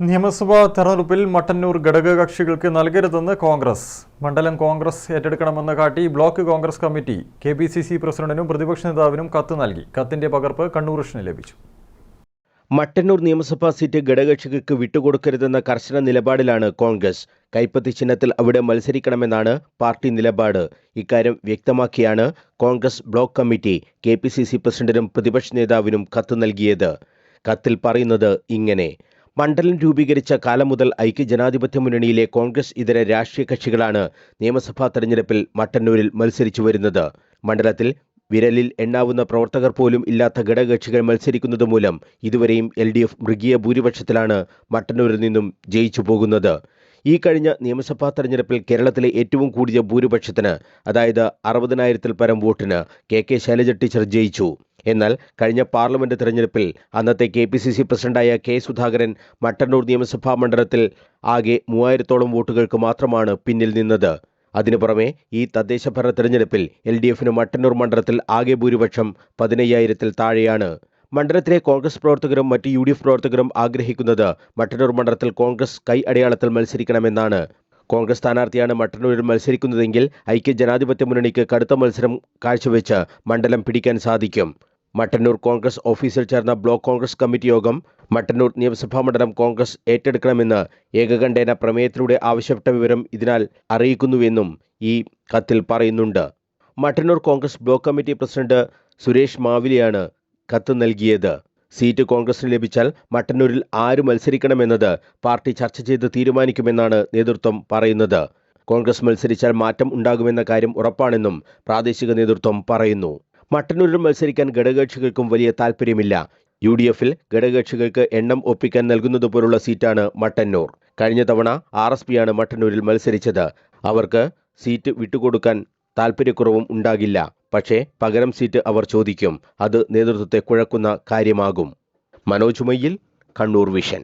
നിയമസഭാ തെരഞ്ഞെടുപ്പിൽ മട്ടന്നൂർ ഘടകകക്ഷികൾക്ക് നൽകരുതെന്ന് കോൺഗ്രസ്. മണ്ഡലം കോൺഗ്രസ് ഏറ്റെടുക്കണമെന്ന് കാട്ടി ബ്ലോക്ക് കോൺഗ്രസ് കമ്മിറ്റി കെപിസിസി പ്രസിഡന്റിനും പ്രതിപക്ഷ നേതാവിനും കത്ത് നൽകി. കത്തിന്റെ പകർപ്പ് കണ്ണൂരിന് ലഭിച്ചു. മട്ടന്നൂർ നിയമസഭാ സീറ്റ് ഘടകകക്ഷികൾക്ക് വിട്ടുകൊടുക്കരുതെന്ന കർശന നിലപാടിലാണ് കോൺഗ്രസ്. കൈപ്പത്തി ചിഹ്നത്തിൽ അവിടെ മത്സരിക്കണമെന്നാണ് പാർട്ടി നിലപാട്. ഇക്കാര്യം വ്യക്തമാക്കിയാണ് കോൺഗ്രസ് ബ്ലോക്ക് കമ്മിറ്റി കെപിസിസി പ്രസിഡന്റിനും പ്രതിപക്ഷ നേതാവിനും കത്ത് നൽകിയത്. കത്തിൽ പറയുന്നത് ഇങ്ങനെ: മണ്ഡലം രൂപീകരിച്ച കാലം മുതൽ ഐക്യജനാധിപത്യ മുന്നണിയിലെ കോൺഗ്രസ് ഇതര രാഷ്ട്രീയ കക്ഷികളാണ് നിയമസഭാ തെരഞ്ഞെടുപ്പിൽ മട്ടന്നൂരിൽ മത്സരിച്ചു വരുന്നത്. മണ്ഡലത്തിൽ വിരലിൽ എണ്ണാവുന്ന പ്രവർത്തകർ പോലും ഇല്ലാത്ത ഘടകകക്ഷികൾ മത്സരിക്കുന്നത് മൂലം ഇതുവരെയും LDF മൃഗീയ ഭൂരിപക്ഷത്തിലാണ് മട്ടന്നൂരിൽ നിന്നും ജയിച്ചു പോകുന്നത്. ഈ കഴിഞ്ഞ നിയമസഭാ തെരഞ്ഞെടുപ്പിൽ കേരളത്തിലെ ഏറ്റവും കൂടിയ ഭൂരിപക്ഷത്തിന്, അതായത് 60,000-ൽ പരം വോട്ടിന് KK ശൈലജ ടീച്ചർ ജയിച്ചു. എന്നാൽ കഴിഞ്ഞ പാർലമെന്റ് തെരഞ്ഞെടുപ്പിൽ അന്നത്തെ KPCC പ്രസിഡന്റായ K സുധാകരൻ മട്ടന്നൂർ നിയമസഭാ മണ്ഡലത്തിൽ ആകെ 3000-ഓളം വോട്ടുകൾക്ക് മാത്രമാണ് പിന്നിൽ നിന്നത്. അതിനു പുറമെ ഈ തദ്ദേശ ഭരണ തെരഞ്ഞെടുപ്പിൽ LDFന് മട്ടന്നൂർ മണ്ഡലത്തിൽ ആകെ ഭൂരിപക്ഷം 15,000-ൽ താഴെയാണ്. മണ്ഡലത്തിലെ കോൺഗ്രസ് പ്രവർത്തകരും മറ്റ് UDF പ്രവർത്തകരും ആഗ്രഹിക്കുന്നത് മട്ടന്നൂർ മണ്ഡലത്തിൽ കോൺഗ്രസ് കൈ അടയാളത്തിൽ മത്സരിക്കണമെന്നാണ്. കോൺഗ്രസ് സ്ഥാനാർത്ഥിയാണ് മട്ടന്നൂരിൽ മത്സരിക്കുന്നതെങ്കിൽ ഐക്യജനാധിപത്യ മുന്നണിക്ക് കടുത്ത മത്സരം കാഴ്ചവെച്ച് മണ്ഡലം പിടിക്കാൻ സാധിക്കും. മട്ടന്നൂർ കോൺഗ്രസ് ഓഫീസിൽ ചേർന്ന ബ്ലോക്ക് കോൺഗ്രസ് കമ്മിറ്റി യോഗം മട്ടന്നൂർ നിയമസഭാ മണ്ഡലം കോൺഗ്രസ് ഏറ്റെടുക്കണമെന്ന് ഏകകണ്ഠേന പ്രമേയത്തിലൂടെ ആവശ്യപ്പെട്ട വിവരം ഇതിനാൽ അറിയിക്കുന്നുവെന്നും ഈ കത്തിൽ പറയുന്നുണ്ട്. Mattannur Congress block committee president Suresh മാവിലിയാണ് കത്ത് നൽകിയത്. സീറ്റ് കോൺഗ്രസിന് ലഭിച്ചാൽ മട്ടന്നൂരിൽ ആര് മത്സരിക്കണമെന്നത് പാർട്ടി ചർച്ച ചെയ്ത് തീരുമാനിക്കുമെന്നാണ് നേതൃത്വം പറയുന്നത്. കോൺഗ്രസ് മത്സരിച്ചാൽ മാറ്റം ഉണ്ടാകുമെന്ന കാര്യം ഉറപ്പാണെന്നും പ്രാദേശിക നേതൃത്വം പറയുന്നു. മട്ടന്നൂരിൽ മത്സരിക്കാൻ ഘടകകക്ഷികൾക്കും വലിയ താല്പര്യമില്ല. UDFൽ ഘടകകക്ഷികൾക്ക് എണ്ണം ഒപ്പിക്കാൻ നൽകുന്നതുപോലുള്ള സീറ്റാണ് മട്ടന്നൂർ. കഴിഞ്ഞ തവണ RSPയാണ് മട്ടന്നൂരിൽ മത്സരിച്ചത്. അവർക്ക് സീറ്റ് വിട്ടുകൊടുക്കാൻ താല്പര്യക്കുറവും ഉണ്ടാകില്ല. പക്ഷേ പകരം സീറ്റ് അവർ ചോദിക്കും. അത് നേതൃത്വത്തെ കുഴക്കുന്ന കാര്യമാകും. മനോജ് മയ്യിൽ, കണ്ണൂർ വിഷൻ.